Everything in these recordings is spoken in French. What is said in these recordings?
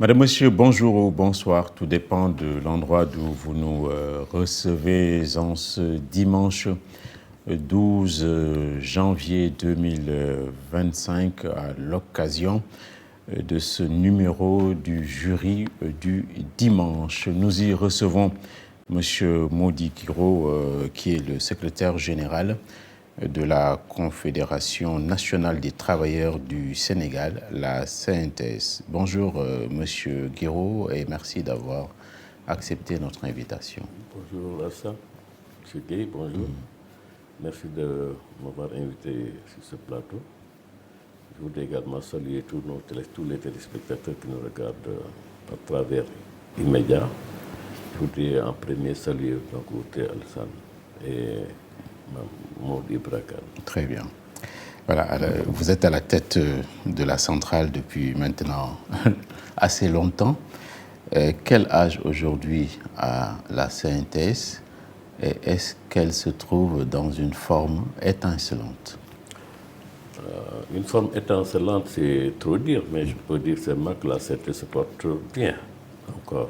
Madame, Monsieur, bonjour ou bonsoir, tout dépend de l'endroit d'où vous nous recevez en ce dimanche 12 janvier 2025 à l'occasion de ce numéro du jury du dimanche. Nous y recevons Monsieur Mody Guiro, qui est le secrétaire général de la Confédération nationale des travailleurs du Sénégal, la CNTS. Bonjour Monsieur Guiro et merci d'avoir accepté notre invitation. Bonjour Assa, M. Guy, bonjour. Merci de m'avoir invité sur ce plateau. Je voudrais également saluer tous les téléspectateurs qui nous regardent à travers immédiat. Je voudrais en premier saluer donc Outé Alassane et Mody Ibrakan. Très bien. Voilà, alors, vous êtes à la tête de la centrale depuis maintenant assez longtemps. Quel âge aujourd'hui a la CNTS et est-ce qu'elle se trouve dans une forme étincelante? Une forme étincelante, c'est trop dire, mais je peux dire seulement que la CNTS se porte bien encore.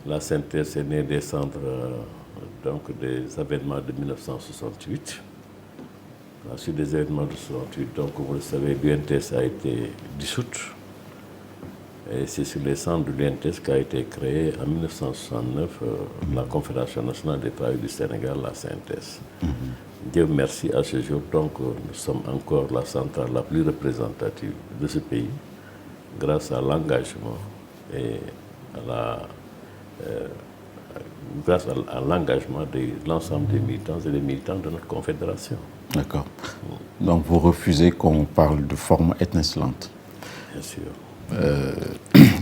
La CNTS est née des cendres donc des événements de 1968. À la suite des événements de 1968, donc comme vous le savez, l'UNTS a été dissoute. Et c'est sur les cendres de l'UNTS qu'a été créée en 1969 la Confédération nationale des travailleurs du Sénégal, la CNTS. Dieu merci, à ce jour, donc nous sommes encore la centrale la plus représentative de ce pays, grâce à l'engagement et grâce à l'engagement de l'ensemble des militants et des militants de notre confédération. D'accord. Donc vous refusez qu'on parle de forme étincelante? Bien sûr.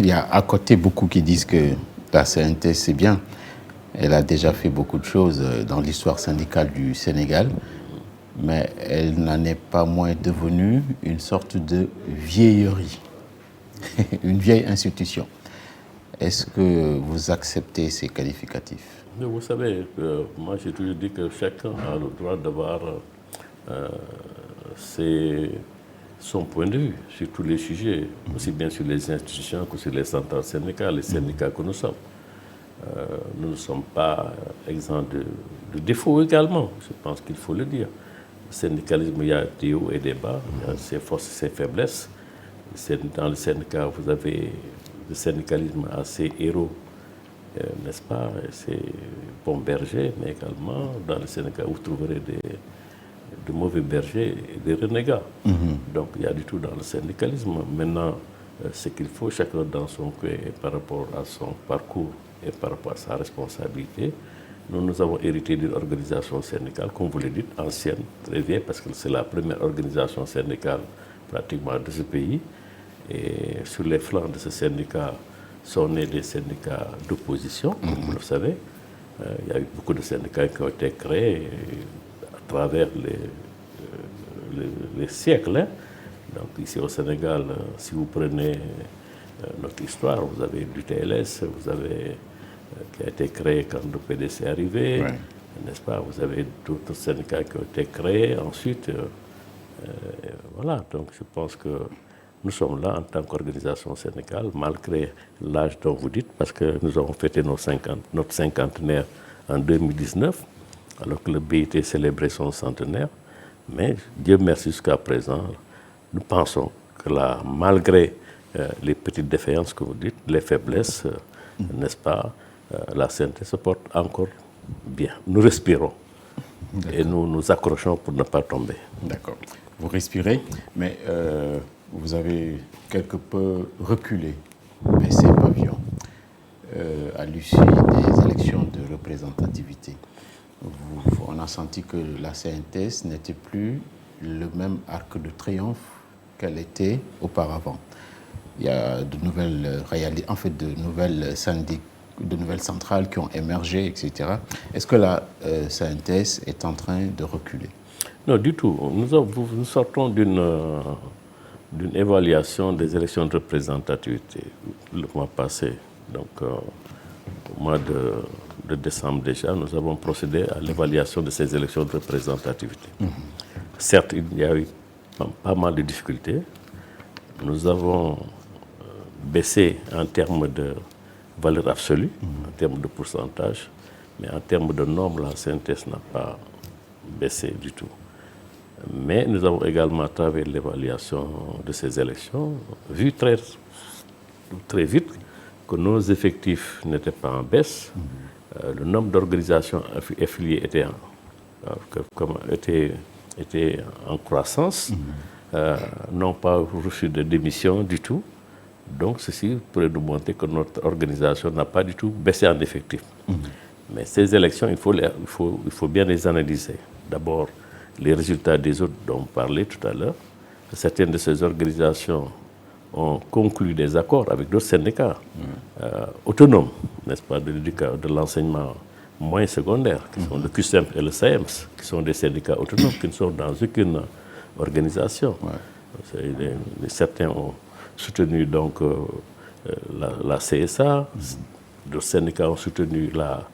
Il y a à côté beaucoup qui disent que la CNTS c'est bien. Elle a déjà fait beaucoup de choses dans l'histoire syndicale du Sénégal, mais elle n'en est pas moins devenue une sorte de vieillerie, une vieille institution. Est-ce que vous acceptez ces qualificatifs? Mais vous savez, moi j'ai toujours dit que chacun a le droit d'avoir son point de vue sur tous les sujets, aussi bien sur les institutions que sur les centrales syndicales, les syndicats que nous sommes. Nous ne sommes pas exempts de défauts également, je pense qu'il faut le dire. Le syndicalisme, il y a des hauts et des bas, il y a ses forces et ses faiblesses. Dans le syndicat, vous avez le syndicalisme à ses héros, n'est-ce pas, c'est bons bergers, mais également dans le syndicat, vous trouverez de mauvais bergers et des renégats. Donc il y a du tout dans le syndicalisme. Maintenant, ce qu'il faut, chacun dans son coin par rapport à son parcours et par rapport à sa responsabilité. Nous avons hérité d'une organisation syndicale, comme vous le dites, ancienne, très vieille, parce que c'est la première organisation syndicale pratiquement de ce pays. Et sur les flancs de ce syndicat sont nés des syndicats d'opposition, comme vous le savez. Il y a eu beaucoup de syndicats qui ont été créés à travers les siècles. Hein. Donc ici au Sénégal, si vous prenez notre histoire, vous avez du TLS, vous avez qui a été créé quand le PDC est arrivé, n'est-ce pas? Vous avez d'autres syndicats qui ont été créés. Ensuite, voilà, donc je pense que nous sommes là en tant qu'organisation syndicale, malgré l'âge dont vous dites, parce que nous avons fêté notre cinquantenaire en 2019, alors que le BIT célébrait son centenaire. Mais Dieu merci, jusqu'à présent, nous pensons que là, malgré les petites défaillances que vous dites, les faiblesses, n'est-ce pas, la CNTS se porte encore bien. Nous respirons et nous nous accrochons pour ne pas tomber. D'accord. Vous respirez, mais vous avez quelque peu reculé, baissé pavillon, à l'issue des élections de représentativité. On a senti que la CNTS n'était plus le même arc de triomphe qu'elle était auparavant. Il y a de nouvelles réalités, en fait, de nouvelles centrales qui ont émergé, etc. Est-ce que la CNTS est en train de reculer? Non, du tout. Nous sortons d'une évaluation des élections de représentativité le mois passé. Donc, au mois de décembre déjà, nous avons procédé à l'évaluation de ces élections de représentativité. Certes, il y a eu pas mal de difficultés. Nous avons baissé en termes de valeur absolue, en termes de pourcentage, mais en termes de nombre, la CNTS n'a pas baissé du tout. Mais nous avons également, à travers l'évaluation de ces élections, vu très vite que nos effectifs n'étaient pas en baisse. Le nombre d'organisations affiliées était en croissance, n'ont pas reçu de démission du tout. Donc ceci pourrait nous montrer que notre organisation n'a pas du tout baissé en effectif. Mais ces élections, il faut bien les analyser. D'abord, les résultats des autres dont on parlait tout à l'heure. Certaines de ces organisations ont conclu des accords avec d'autres syndicats autonomes, n'est-ce pas, de l'enseignement moyen secondaire, qui sont le QSEM et le SAEMS, qui sont des syndicats autonomes, qui ne sont dans aucune organisation. Certains ont soutenu donc la CSA, d'autres syndicats ont soutenu la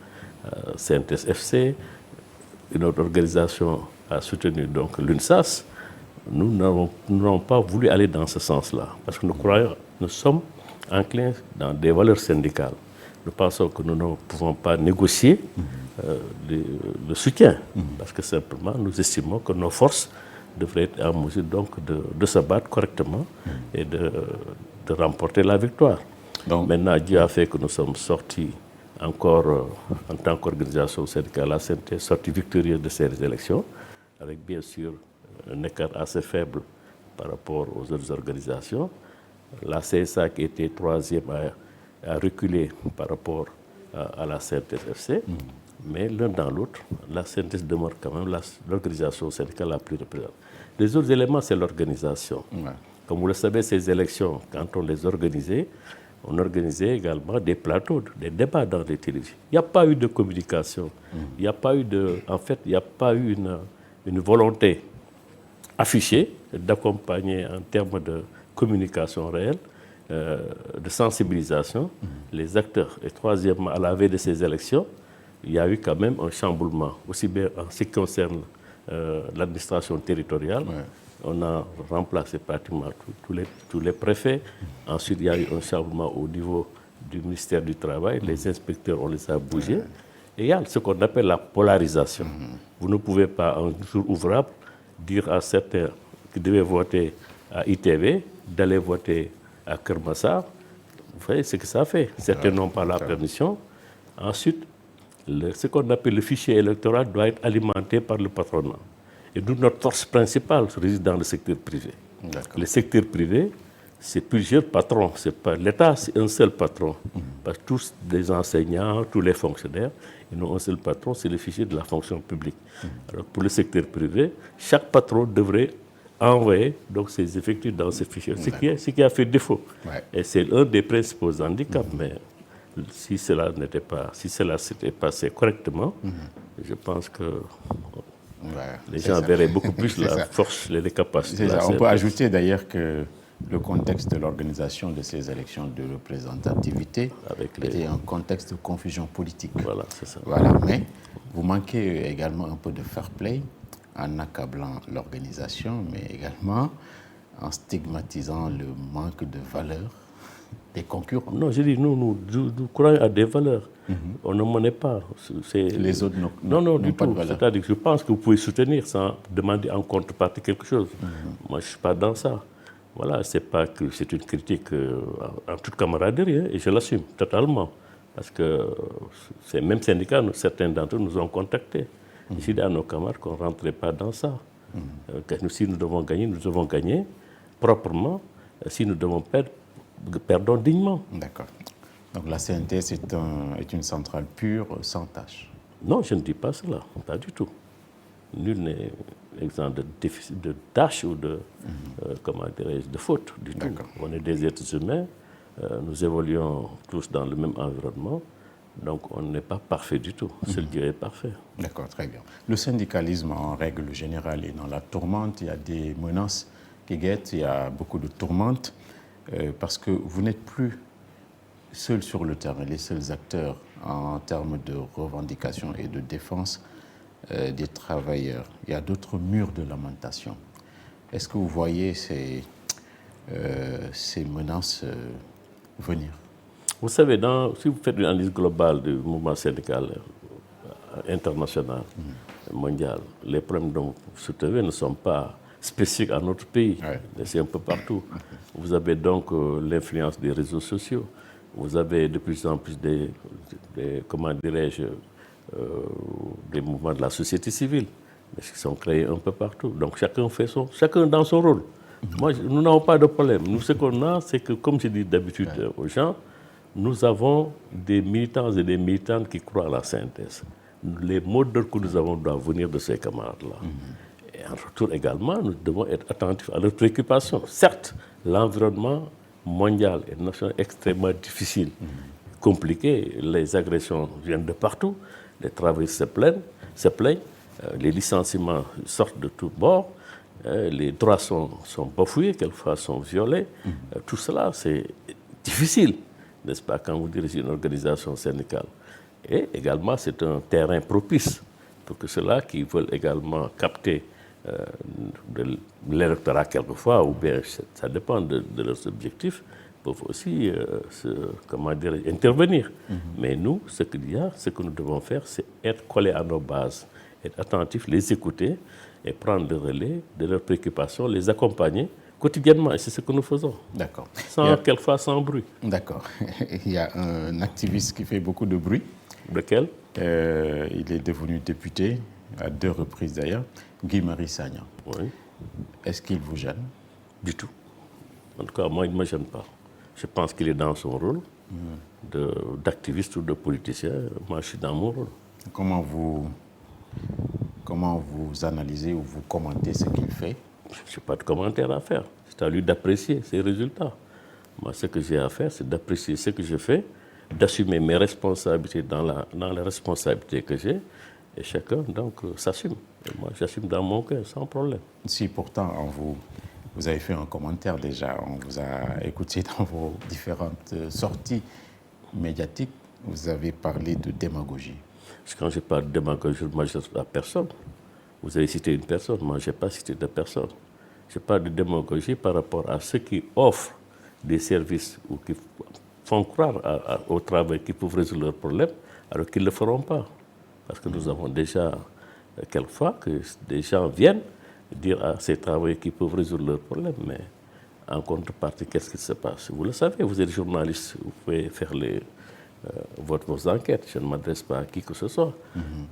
CNTS-FC, une autre organisation a soutenu donc l'UNSAS. Nous n'avons pas voulu aller dans ce sens-là, parce que nous sommes enclins dans des valeurs syndicales. Nous pensons que nous ne pouvons pas négocier le soutien, parce que simplement nous estimons que nos forces devraient être en mesure donc de se battre correctement et de remporter la victoire. Donc, maintenant, Dieu a fait que nous sommes sortis encore en tant qu'organisation syndicale, la CNT sortie victorieuse de ces élections, avec bien sûr un écart assez faible par rapport aux autres organisations. La CSA qui était troisième a reculé par rapport à la CNTS-FC, mais l'un dans l'autre, la CNTS demeure quand même l'organisation syndicale la plus représentée. Les autres éléments, c'est l'organisation. Comme vous le savez, ces élections, quand on les organisait, on organisait également des plateaux, des débats dans les télévisions. Il n'y a pas eu de communication. Il n'y a pas eu il n'y a pas eu une volonté affichée d'accompagner en termes de communication réelle, de sensibilisation, les acteurs. Et troisièmement, à la veille de ces élections, il y a eu quand même un chamboulement, aussi bien en ce qui concerne l'administration territoriale. On a remplacé pratiquement tous les préfets. Ensuite, il y a eu un changement au niveau du ministère du Travail. Les inspecteurs, on les a bougés. Et il y a ce qu'on appelle la polarisation. Vous ne pouvez pas, un jour ouvrable, dire à certains qui devaient voter à ITV d'aller voter à Kermassar. Vous voyez ce que ça fait. Certains n'ont pas la permission. Ensuite, ce qu'on appelle le fichier électoral doit être alimenté par le patronat. Et d'où notre force principale réside dans le secteur privé. Le secteur privé, c'est plusieurs patrons. L'État, c'est un seul patron. Parce que tous les enseignants, tous les fonctionnaires, ils ont un seul patron, c'est le fichier de la fonction publique. Alors pour le secteur privé, chaque patron devrait envoyer donc, ses effectifs dans ce fichier, ce qui a fait défaut. Et c'est un des principaux handicaps. Mais si cela s'était passé correctement, je pense que les gens verraient beaucoup plus la force, les capacités. On peut ajouter d'ailleurs que le contexte de l'organisation de ces élections de représentativité était un contexte de confusion politique. Voilà, c'est ça. Voilà, mais vous manquez également un peu de fair play en accablant l'organisation, mais également en stigmatisant le manque de valeur des concurrents. Non, je dis, nous croyons à des valeurs. On ne monnaie pas. Les autres non, du tout. C'est-à-dire que je pense que vous pouvez soutenir sans demander en contrepartie quelque chose. Moi, je ne suis pas dans ça. Voilà, c'est pas que c'est une critique en toute camaraderie, et je l'assume totalement. Parce que ces mêmes syndicats, certains d'entre eux nous ont contactés. Je dis à nos camarades qu'on ne rentrait pas dans ça. Si nous devons gagner proprement. Si nous devons perdre, perdons dignement. D'accord. Donc la CNTS est une centrale pure, sans tâche. Non, je ne dis pas cela, pas du tout. Nul n'est exempt de tâche ou de faute du tout. On est des êtres humains, nous évoluons tous dans le même environnement, donc on n'est pas parfait du tout. Seul Dieu est parfait. D'accord, très bien. Le syndicalisme, en règle générale, est dans la tourmente. Il y a des menaces qui guettent, il y a beaucoup de tourmentes, parce que vous n'êtes plus seuls sur le terrain, les seuls acteurs en termes de revendication et de défense des travailleurs. Il y a d'autres murs de lamentation. Est-ce que vous voyez ces menaces venir? Vous savez, si vous faites une analyse globale du mouvement syndical international, mondial, les problèmes dont vous soulevez ne sont pas spécifiques à notre pays, mais c'est un peu partout. Vous avez donc l'influence des réseaux sociaux, vous avez de plus en plus comment dirais-je, des mouvements de la société civile, qui sont créés un peu partout. Donc chacun dans son rôle. Moi, nous n'avons pas de problème. Nous, ce qu'on a, c'est que, comme je dis d'habitude aux gens, nous avons des militants et des militantes qui croient à la synthèse. Les mots d'ordre que nous avons doivent venir de ces camarades-là. Et en retour également, nous devons être attentifs à leurs préoccupations. Certes, l'environnement mondial et national est extrêmement difficile, compliqué. Les agressions viennent de partout. Les travailleurs se plaignent. Les licenciements sortent de tous bords. Les droits sont bafoués, quelquefois sont violés. Tout cela, c'est difficile, n'est-ce pas, quand vous dirigez une organisation syndicale. Et également, c'est un terrain propice pour que ceux-là qui veulent également capter de l'électorat quelquefois, ou bien ça dépend de leurs objectifs, peuvent aussi intervenir. Mais nous, ce que nous devons faire, c'est être collés à nos bases, être attentifs, les écouter et prendre le relais de leurs préoccupations, les accompagner quotidiennement. Et c'est ce que nous faisons. D'accord. Quelquefois sans bruit. D'accord. Il y a un activiste qui fait beaucoup de bruit. Lequel? Il est devenu député, à 2 reprises d'ailleurs, Guy-Marius Sagna. Oui. Est-ce qu'il vous gêne? Du tout. En tout cas, moi, il ne me gêne pas. Je pense qu'il est dans son rôle d'activiste ou de politicien. Moi, je suis dans mon rôle. Comment vous analysez ou vous commentez ce qu'il fait? Je n'ai pas de commentaire à faire. C'est à lui d'apprécier ses résultats. Moi, ce que j'ai à faire, c'est d'apprécier ce que je fais, d'assumer mes responsabilités dans les responsabilités que j'ai, et chacun, donc, s'assume. Et moi, j'assume dans mon cœur, sans problème. Si pourtant, vous avez fait un commentaire déjà, on vous a écouté dans vos différentes sorties médiatiques, vous avez parlé de démagogie. Quand je parle de démagogie, moi, je ne suis à personne. Vous avez cité une personne, moi, je n'ai pas cité de personne. Je parle de démagogie par rapport à ceux qui offrent des services ou qui font croire au travail qu'ils peuvent résoudre leurs problèmes, alors qu'ils ne le feront pas. Parce que nous avons déjà, quelquefois, que des gens viennent dire à ces travailleurs qu'ils peuvent résoudre leurs problèmes, mais en contrepartie, qu'est-ce qui se passe? Vous le savez, vous êtes journaliste, vous pouvez faire vos enquêtes. Je ne m'adresse pas à qui que ce soit.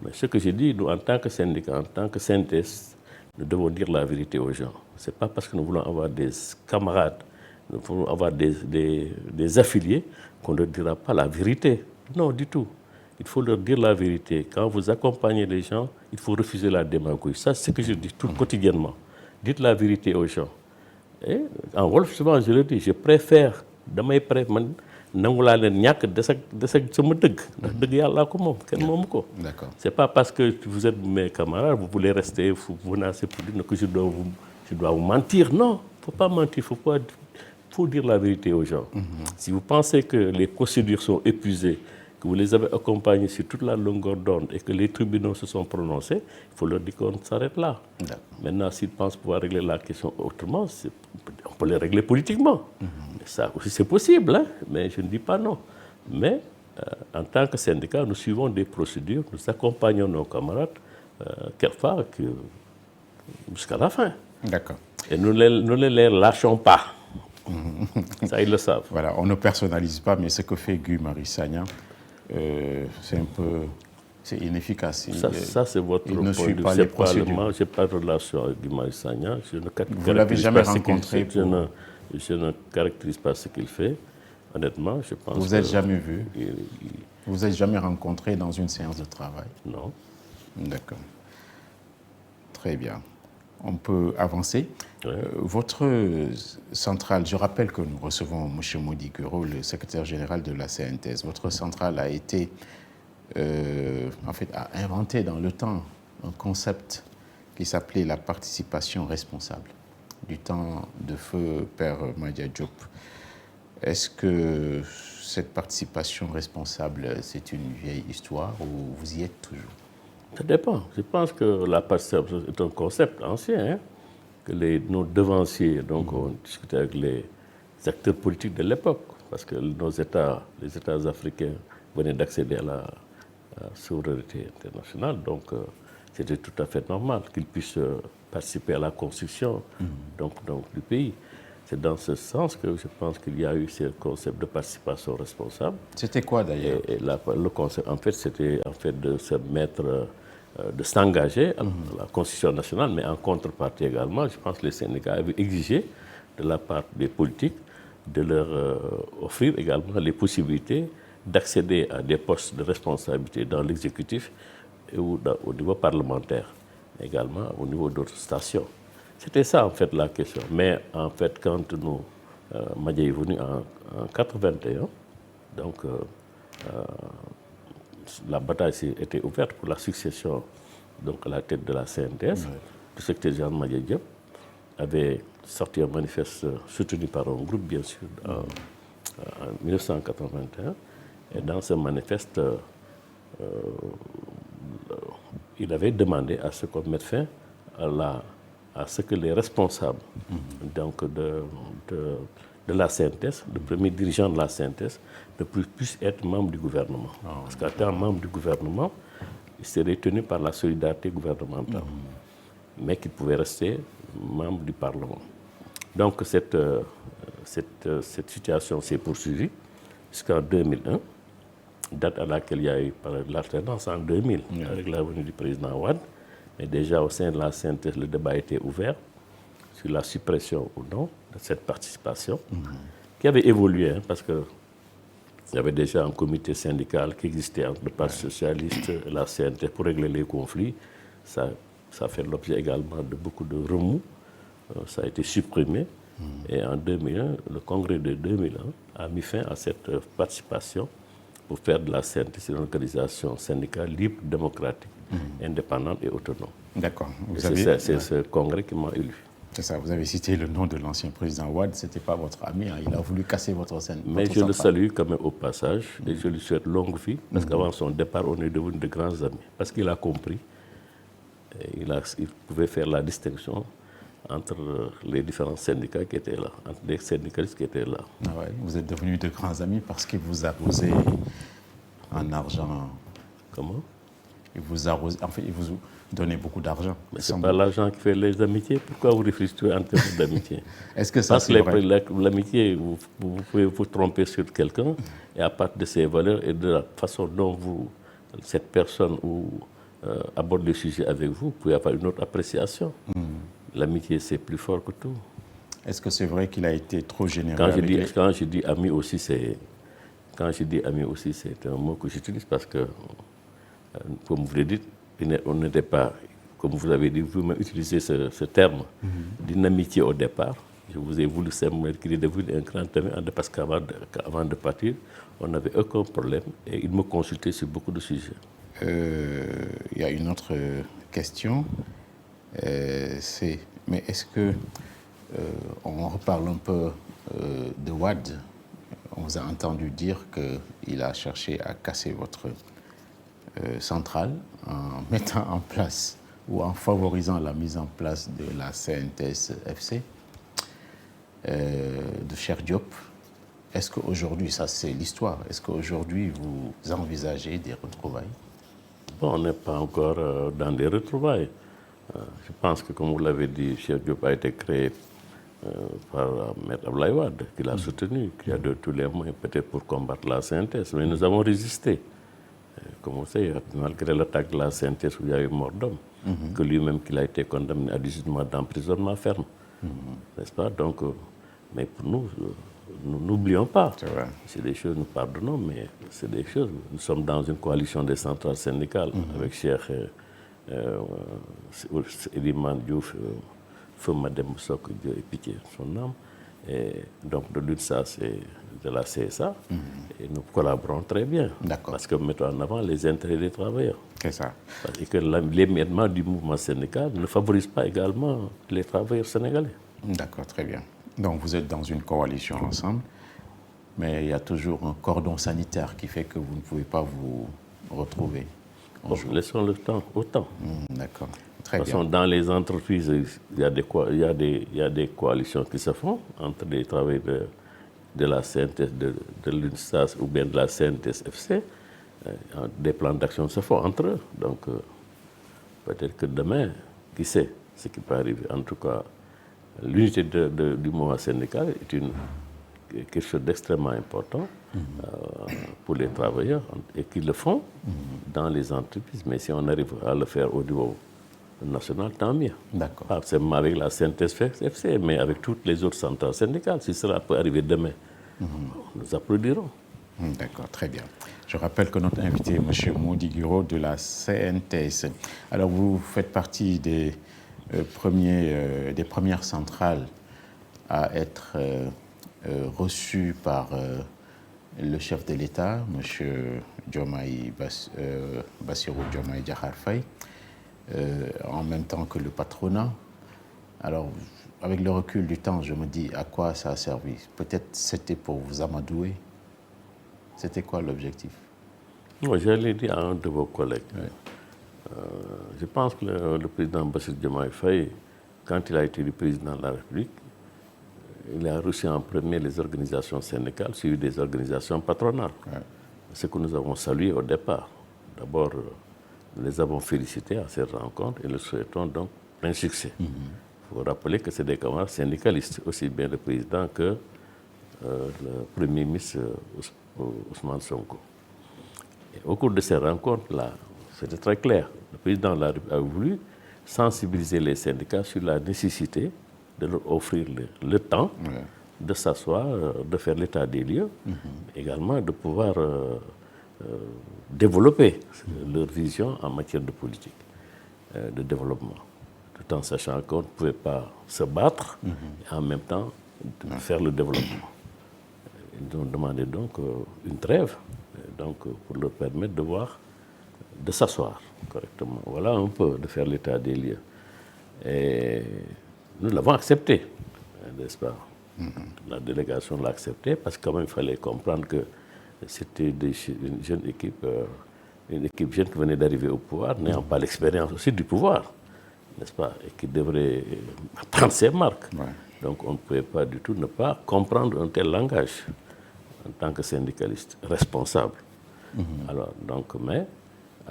Mais ce que je dis, nous, en tant que syndicat, en tant que synthèse, nous devons dire la vérité aux gens. Ce n'est pas parce que nous voulons avoir des camarades, nous voulons avoir des affiliés qu'on ne leur dira pas la vérité. Non, du tout. Il faut leur dire la vérité. Quand vous accompagnez les gens, il faut refuser la démagogie. Ça, c'est ce que je dis tout quotidiennement. Dites la vérité aux gens. Et en Wolof, souvent, je le dis, je préfère, c'est pas parce que vous êtes mes camarades, vous voulez rester, vous menacez pour dire que je dois vous mentir. Non, il ne faut pas mentir, il faut dire la vérité aux gens. Si vous pensez que les procédures sont épuisées, que vous les avez accompagnés sur toute la longueur d'onde et que les tribunaux se sont prononcés, il faut leur dire qu'on s'arrête là. Maintenant, s'ils pensent pouvoir régler la question autrement, on peut les régler politiquement. Ça aussi, c'est possible, hein? Mais je ne dis pas non. Mais en tant que syndicat, nous suivons des procédures, nous accompagnons nos camarades, quelquefois jusqu'à la fin. D'accord. Et nous ne les lâchons pas. Ça, ils le savent. Voilà, on ne personnalise pas, mais ce que fait Guy-Marius Sagna, c'est inefficace. Ça, c'est votre point de vue. Je n'ai pas de relation avec Guy-Marius Sagna. Vous ne l'avez jamais rencontré Je ne caractérise pas ce qu'il fait. Honnêtement, je pense. Vous n'êtes jamais vu? Vous n'êtes jamais rencontré dans une séance de travail? Non. D'accord. Très bien. On peut avancer. Ouais. Votre centrale, je rappelle que nous recevons M. Mody Guiro, le secrétaire général de la CNTS. Votre centrale a été, a inventé dans le temps un concept qui s'appelait la participation responsable, du temps de feu Père Madia Diop. Est-ce que cette participation responsable, c'est une vieille histoire ou vous y êtes toujours? Ça dépend. Je pense que la participation est un concept ancien, hein, que nos devanciers ont discuté avec les acteurs politiques de l'époque. parce que les États africains venaient d'accéder à la souveraineté internationale, donc c'était tout à fait normal qu'ils puissent participer à la construction donc, du pays. C'est dans ce sens que je pense qu'il y a eu ce concept de participation responsable. C'était quoi d'ailleurs? Et le concept, en fait, c'était de se mettre, de s'engager à la Constitution nationale, mais en contrepartie également, je pense que les syndicats avaient exigé de la part des politiques de leur offrir également les possibilités d'accéder à des postes de responsabilité dans l'exécutif et au niveau parlementaire, également au niveau d'autres stations. C'était ça en fait la question. Mais en fait, quand Madja est venu en 1981, donc la bataille était ouverte pour la succession donc, à la tête de la CNTS. Le secrétaire général Madja Diop avait sorti un manifeste soutenu par un groupe, bien sûr, en 1981. Et dans ce manifeste, il avait demandé à ce qu'on mette fin à ce que les responsables donc de la CNTS, le premier dirigeant de la CNTS, ne puissent être membres du gouvernement. Parce qu'en tant que membre du gouvernement, il serait tenu par la solidarité gouvernementale, mais qu'il pouvait rester membre du Parlement. Donc cette situation s'est poursuivie jusqu'en 2001, date à laquelle il y a eu l'alternance en 2000, avec la venue du président Wade. Mais déjà au sein de la CNTS, le débat était ouvert sur la suppression ou non de cette participation, qui avait évolué, parce qu'il y avait déjà un comité syndical qui existait entre le Parti socialiste et la CNTS pour régler les conflits. Ça a fait l'objet également de beaucoup de remous. Ça a été supprimé. Et en 2001, le congrès de 2001 a mis fin à cette participation pour faire de la CNTS une organisation syndicale libre, démocratique, indépendante et autonome. D'accord. C'est ce congrès qui m'a élu. C'est ça, vous avez cité le nom de l'ancien président Wade, ce n'était pas votre ami, hein. Il a voulu casser votre scène. Mais je le salue quand même au passage et je lui souhaite longue vie, parce qu'avant son départ, on est devenus de grands amis. Parce qu'il a compris, il pouvait faire la distinction entre les différents syndicats qui étaient là, entre les syndicalistes qui étaient là. Ah ouais, vous êtes devenus de grands amis parce qu'il vous arrosait en argent. Comment? Il vous arrosait, en fait, il vous donnait beaucoup d'argent. Mais ce n'est pas l'argent qui fait les amitiés. Pourquoi vous réfléchissez en termes d'amitié? Est-ce que ça, parce c'est vrai? L'amitié, vous pouvez vous tromper sur quelqu'un, et à partir de ses valeurs et de la façon dont cette personne aborde le sujet avec vous, vous pouvez avoir une autre appréciation. L'amitié, c'est plus fort que tout. Est-ce que c'est vrai qu'il a été trop généreux? Quand je dis ami aussi, c'est un mot que j'utilise parce que, comme vous le dites, on n'était pas, comme vous l'avez dit, vous-même utilisez ce terme d'inamitié au départ. Je vous ai voulu simplement qu'il est devenu un grand ami parce qu'avant de partir, on n'avait aucun problème et il me consultait sur beaucoup de sujets. Il y a une autre question. Mais est-ce que on reparle un peu de Wade? On vous a entendu dire qu'il a cherché à casser votre centrale en mettant en place ou en favorisant la mise en place de la CNTS-FC de Cheikh Diop. Est-ce qu'aujourd'hui, ça c'est l'histoire, est-ce qu'aujourd'hui vous envisagez des retrouvailles? Bon, on n'est pas encore dans des retrouvailles. Je pense que, comme vous l'avez dit, Cheikh Diop a été créé par Maître Abdoulaye Wade, qui l'a soutenu, qui a de tous les moyens peut-être pour combattre la CNTS. Mais nous avons résisté. Comme vous savez, malgré l'attaque de la CNTS où il y a eu mort d'homme, que lui-même qu'il a été condamné à 18 mois d'emprisonnement ferme. N'est-ce pas? Donc, mais pour nous n'oublions pas. C'est des choses, nous pardonnons, mais c'est des choses. Nous sommes dans une coalition des centrales syndicales avec Cheikh Eliman Diouf, Feu Madem Sok, Dieu ait pitié son âme. Et donc de l'UNSAS et de la CSA, et nous collaborons très bien. Parce que nous mettons en avant les intérêts des travailleurs. C'est ça. Et que l'émiettement du mouvement syndical ne favorise pas également les travailleurs sénégalais. D'accord, très bien. Donc vous êtes dans une coalition ensemble, mais il y a toujours un cordon sanitaire qui fait que vous ne pouvez pas vous retrouver. Bon, laissons le temps au temps. D'accord, très bien. De toute façon, dans les entreprises, il y a des coalitions qui se font entre des travailleurs de la CNTS, de l'UNSAS ou bien de la CNTS-FC, des plans d'action se font entre eux. Donc, peut-être que demain, qui sait ce qui peut arriver. En tout cas, l'unité du mouvement syndical est quelque chose d'extrêmement important pour les travailleurs et qu'ils le font dans les entreprises. Mais si on arrive à le faire au niveau national, tant mieux. D'accord. Pas seulement avec la CNTS-FC, mais avec toutes les autres centrales syndicales. Si cela peut arriver demain, nous applaudirons. D'accord, très bien. Je rappelle que notre invité est M. Mody Guiraud de la CNTS. Alors, vous faites partie des premières centrales à être reçues par le chef de l'État, M. Bassirou Diomaye Diakhar Faye, en même temps que le patronat. Alors, avec le recul du temps, je me dis à quoi ça a servi. Peut-être c'était pour vous amadouer. C'était quoi l'objectif? Moi, je l'ai dit à un de vos collègues. Oui. Je pense que le président Bassirou Diomaye Faye, quand il a été le président de la République, il a reçu en premier les organisations syndicales, suivi des organisations patronales. Oui. Ce que nous avons salué au départ. D'abord, nous les avons félicités à cette rencontre et nous souhaitons donc plein succès. Il faut rappeler que c'est des camarades syndicalistes, aussi bien le président que le Premier ministre Ousmane Sonko. Et au cours de ces rencontres-là, c'était très clair. Le président a voulu sensibiliser les syndicats sur la nécessité de leur offrir le temps de s'asseoir, de faire l'état des lieux, également de pouvoir développer leur vision en matière de politique, de développement, tout en sachant qu'on ne pouvait pas se battre et en même temps faire le développement. Ils ont demandé donc une trêve donc, pour leur permettre de s'asseoir correctement. Voilà un peu, de faire l'état des lieux. Et nous l'avons accepté, n'est-ce pas? La délégation l'a accepté parce qu'il fallait comprendre que c'était une jeune équipe, une équipe jeune qui venait d'arriver au pouvoir, n'ayant pas l'expérience aussi du pouvoir, n'est-ce pas? Et qui devrait prendre ses marques. Ouais. Donc on ne pouvait pas du tout ne pas comprendre un tel langage en tant que syndicaliste responsable. Alors, donc, mais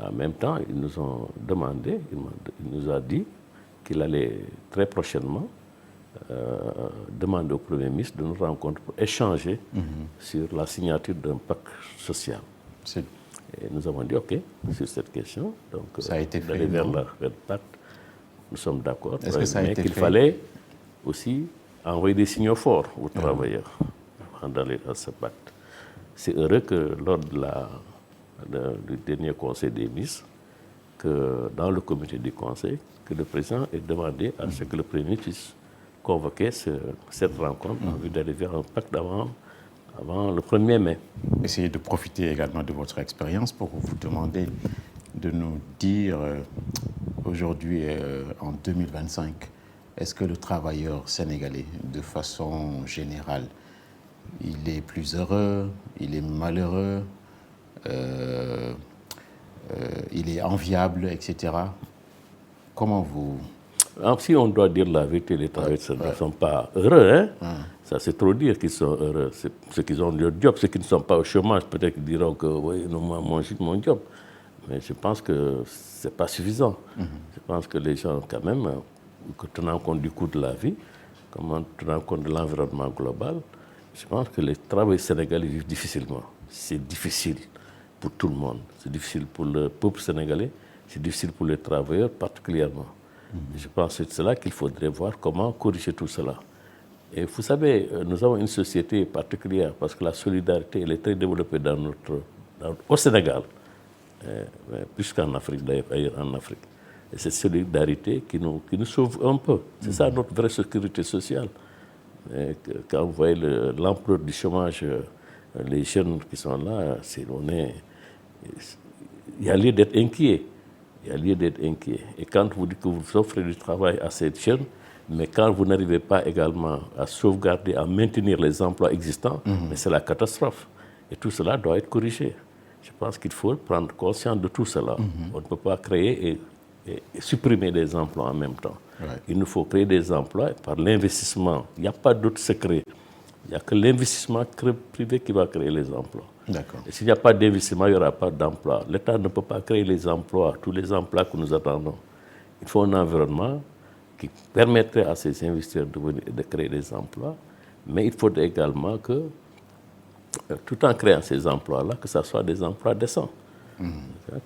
en même temps, ils nous ont demandé, il nous a dit qu'il allait très prochainement demander au Premier ministre de nous rencontrer pour échanger sur la signature d'un pacte social. Et nous avons dit OK sur cette question. Donc, ça a été fait, d'aller vers le pacte, nous sommes d'accord. Est-ce que ça a été qu'il fait? Fallait aussi envoyer des signaux forts aux travailleurs avant d'aller à ce pacte. C'est heureux que lors du dernier conseil des ministres, que dans le comité du conseil, que le président ait demandé à ce que le Premier ministre puisse convoquer cette rencontre en vue d'arriver à un pacte avant le 1er mai. Essayez de profiter également de votre expérience pour vous demander de nous dire aujourd'hui, en 2025, est-ce que le travailleur sénégalais, de façon générale, il est plus heureux, il est malheureux, il est enviable, etc. Comment vous... Si on doit dire la vérité, les travailleurs ne sont pas heureux. Hein? Ça, c'est trop dire qu'ils sont heureux. C'est ceux qui ont leur job, ceux qui ne sont pas au chômage, peut-être qu'ils diront que oui, non, moi, mon job. Mais je pense que ce n'est pas suffisant. Je pense que les gens, quand même, tenant compte du coût de la vie, tenant compte de l'environnement global, je pense que les travailleurs sénégalais vivent difficilement. C'est difficile pour tout le monde. C'est difficile pour le peuple sénégalais, c'est difficile pour les travailleurs particulièrement. Je pense que c'est cela qu'il faudrait voir comment corriger tout cela. Et vous savez, nous avons une société particulière parce que la solidarité elle est très développée au Sénégal, plus qu'en Afrique, d'ailleurs, ailleurs en Afrique. Et cette solidarité qui nous sauve un peu. C'est ça notre vraie sécurité sociale. Et quand vous voyez l'ampleur du chômage, les jeunes qui sont là, il y a lieu d'être inquiet. Il y a lieu d'être inquiet. Et quand vous dites que vous offrez du travail à ces jeunes, mais quand vous n'arrivez pas également à sauvegarder, à maintenir les emplois existants, mais c'est la catastrophe. Et tout cela doit être corrigé. Je pense qu'il faut prendre conscience de tout cela. On ne peut pas créer et supprimer des emplois en même temps. Ouais. Il nous faut créer des emplois par l'investissement. Il n'y a pas d'autre secret. Il n'y a que l'investissement privé qui va créer les emplois. D'accord. Et s'il n'y a pas d'investissement, il n'y aura pas d'emploi. L'État ne peut pas créer les emplois, tous les emplois que nous attendons. Il faut un environnement qui permettrait à ces investisseurs de créer des emplois, mais il faudrait également que, tout en créant ces emplois-là, que ce soit des emplois décents.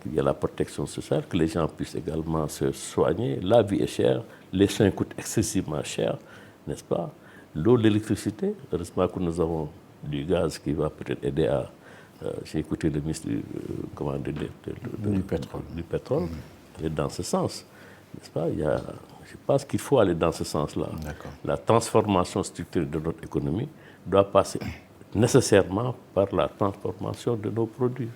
Qu'il y ait la protection sociale, que les gens puissent également se soigner. La vie est chère, les soins coûtent excessivement cher, n'est-ce pas? L'eau, l'électricité, heureusement que nous avons du gaz qui va peut-être aider à... j'ai écouté le ministre du pétrole, et dans ce sens, n'est-ce pas? Je pense qu'il faut aller dans ce sens-là. La transformation structurelle de notre économie doit passer nécessairement par la transformation de nos produits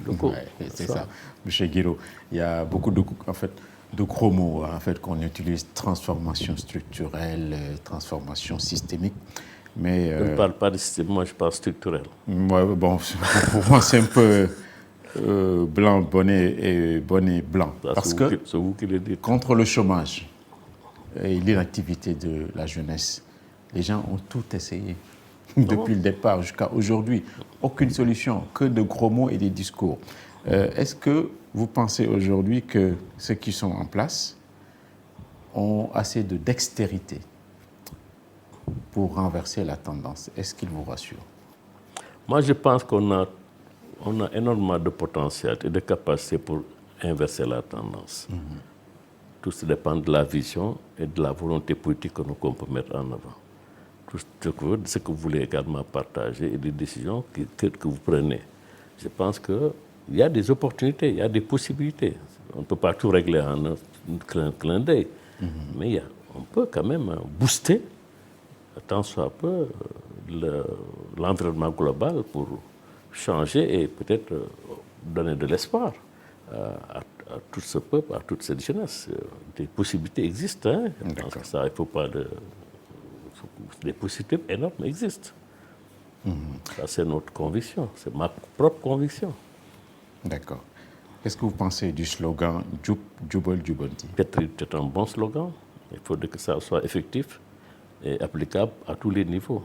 locaux. C'est ça. Monsieur Guiraud, il y a beaucoup de gros mots qu'on utilise, transformation structurelle, transformation systémique. Mais, je ne parle pas de système, moi je parle structurel. Ouais, bon, pour moi c'est un peu blanc, bonnet blanc. Ça, parce que c'est vous qui le dites. Contre le chômage et l'inactivité de la jeunesse, les gens ont tout essayé. Depuis le départ jusqu'à aujourd'hui, aucune solution, que de gros mots et des discours. Est-ce que vous pensez aujourd'hui que ceux qui sont en place ont assez de dextérité pour renverser la tendance? Est-ce qu'ils vous rassurent? Moi, je pense qu'on a énormément de potentiel et de capacité pour inverser la tendance. Tout ça dépend de la vision et de la volonté politique que nous peut mettre en avant. Tout ce que vous voulez également partager et des décisions que vous prenez. Je pense qu'il y a des opportunités, il y a des possibilités. On ne peut pas tout régler en un clin d'œil, mais on peut quand même booster, tant soit peu, l'environnement global pour changer et peut-être donner de l'espoir à tout ce peuple, à toute cette jeunesse. Des possibilités existent. Hein. Je pense que ça, il ne faut pas de... Des possibilités énormes existent. Ça, c'est notre conviction, c'est ma propre conviction. D'accord. Qu'est-ce que vous pensez du slogan « Jubal Jubanti » ? C'est un bon slogan. Il faudrait que ça soit effectif et applicable à tous les niveaux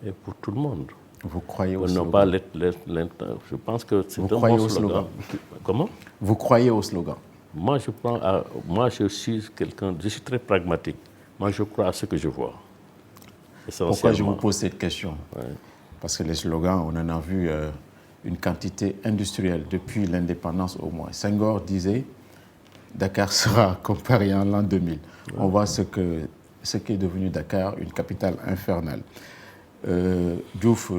et pour tout le monde. Vous croyez au slogan? Je pense que c'est un bon slogan. Comment? Vous croyez au slogan? Moi, je suis très pragmatique. Moi, je crois à ce que je vois. Pourquoi je vous pose cette question? Parce que les slogans, on en a vu une quantité industrielle depuis l'indépendance au moins. Senghor disait « Dakar sera comme Paris en l'an 2000 ». On voit ce qu'est devenu Dakar, une capitale infernale. Diouf,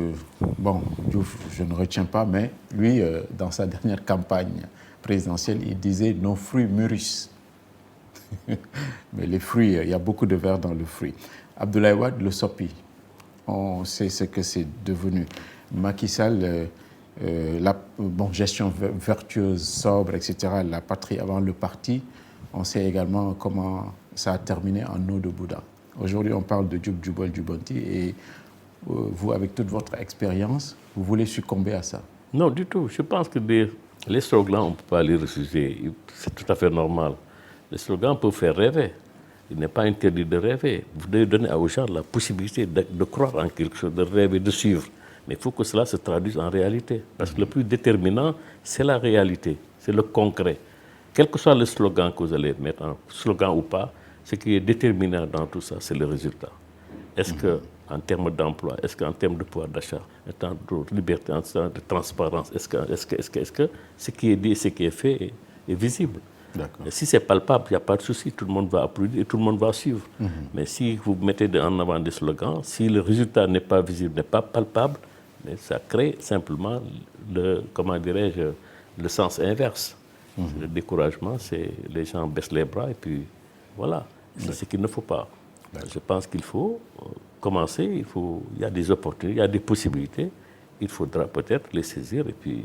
Diouf, je ne retiens pas, mais lui, dans sa dernière campagne présidentielle, il disait « Nos fruits mûrissent ». Mais les fruits, il y a beaucoup de verre dans le fruit. Abdoulaye Wade, le SOPI, on sait ce que c'est devenu. Macky Sall, gestion vertueuse, sobre, etc., la patrie avant le parti, on sait également comment ça a terminé en eau de Bouddha. Aujourd'hui, on parle de Jubal Jubanti et vous, avec toute votre expérience, vous voulez succomber à ça? Non, du tout. Je pense que les slogans, on ne peut pas les refuser. C'est tout à fait normal. Les slogans peuvent faire rêver. Il n'est pas interdit de rêver. Vous devez donner aux gens la possibilité de croire en quelque chose, de rêver, de suivre. Mais il faut que cela se traduise en réalité. Parce que le plus déterminant, c'est la réalité, c'est le concret. Quel que soit le slogan que vous allez mettre, un slogan ou pas, ce qui est déterminant dans tout ça, c'est le résultat. Est-ce qu'en termes d'emploi, est-ce qu'en termes de pouvoir d'achat, en termes de liberté, en termes de transparence, est-ce que ce qui est dit, ce qui est fait est visible? Et si c'est palpable, il n'y a pas de souci, tout le monde va applaudir et tout le monde va suivre. Mais si vous mettez en avant des slogans, si le résultat n'est pas visible, n'est pas palpable, mais ça crée simplement le sens inverse. Le découragement, c'est les gens baissent les bras et puis voilà, c'est ce qu'il ne faut pas. Je pense qu'il faut commencer, il y a des opportunités, il y a des possibilités, il faudra peut-être les saisir et puis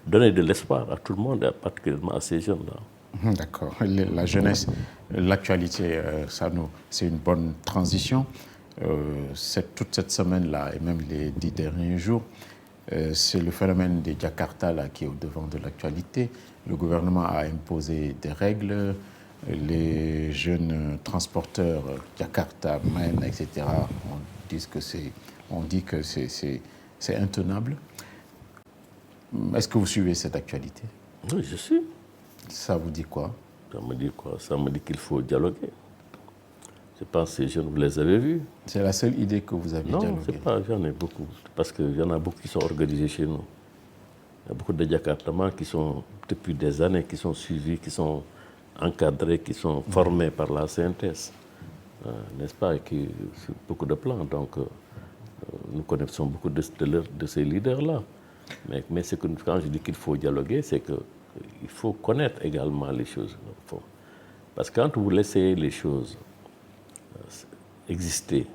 donner de l'espoir à tout le monde, particulièrement à ces jeunes-là. D'accord. La jeunesse, l'actualité, c'est une bonne transition. Toute cette semaine-là et même les 10 derniers jours, c'est le phénomène des Jakarta là, qui est au devant de l'actualité. Le gouvernement a imposé des règles. Les jeunes transporteurs, Jakarta, Maine, etc., ont disent que on dit que c'est intenable. Est-ce que vous suivez cette actualité? Oui, je suis. Ça vous dit quoi? Ça me dit quoi? Ça me dit qu'il faut dialoguer. Je pense que ces jeunes, vous les avez vus. C'est la seule idée que vous avez dialogué? Non, c'est pas, j'en ai beaucoup. Parce qu'il y en a beaucoup qui sont organisés chez nous. Il y a beaucoup de Jakartamans qui sont, depuis des années, qui sont suivis, qui sont encadrés, qui sont formés par la CNTS. N'est-ce pas? Et qui, sur beaucoup de plans. Donc, nous connaissons beaucoup de ces leaders-là. Mais c'est que quand je dis qu'il faut dialoguer, c'est qu'il faut connaître également les choses. Parce que quand vous laissez les choses exister,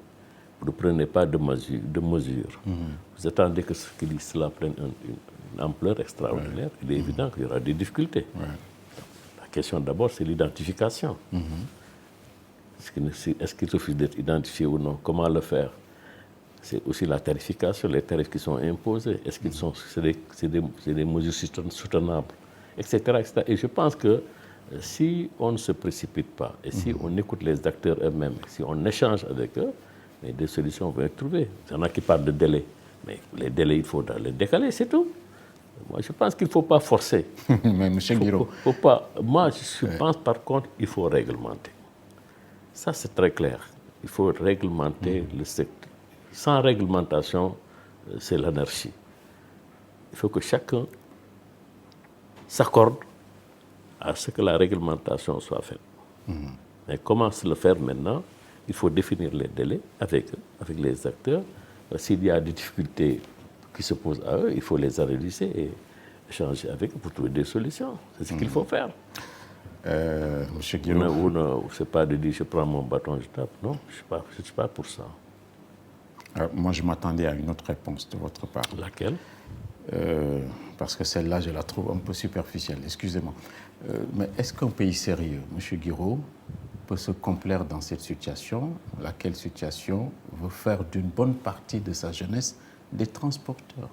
vous ne prenez pas de mesures. Vous attendez que cela prenne une ampleur extraordinaire. Il est évident qu'il y aura des difficultés. La question d'abord, c'est l'identification. Est-ce qu'il suffit d'être identifié ou non? Comment le faire? C'est aussi la tarification, les tarifs qui sont imposés. Est-ce qu'ils sont c'est des mesures soutenables, etc., etc. Et je pense que si on ne se précipite pas et si on écoute les acteurs eux-mêmes, si on échange avec eux, mais des solutions vont être trouvées. Il y en a qui parlent de délais, mais les délais, il faudra les décaler, c'est tout. Moi, je pense qu'il ne faut pas forcer. Mais M. Guiraud... Moi, je pense par contre qu'il faut réglementer. Ça, c'est très clair. Il faut réglementer le secteur. Sans réglementation, c'est l'anarchie. Il faut que chacun s'accorde à ce que la réglementation soit faite. Mais comment se le faire maintenant? Il faut définir les délais avec les acteurs. S'il y a des difficultés qui se posent à eux, il faut les analyser et échanger avec eux pour trouver des solutions. C'est ce qu'il faut faire. Monsieur Guiraud... Ce n'est pas de dire je prends mon bâton, je tape. Non, je ne suis pas pour ça. Moi, je m'attendais à une autre réponse de votre part. Laquelle? Parce que celle-là, je la trouve un peu superficielle. Excusez-moi. Mais est-ce qu'un pays sérieux, M. Guiraud, peut se complaire dans cette situation, laquelle situation veut faire d'une bonne partie de sa jeunesse des transporteurs?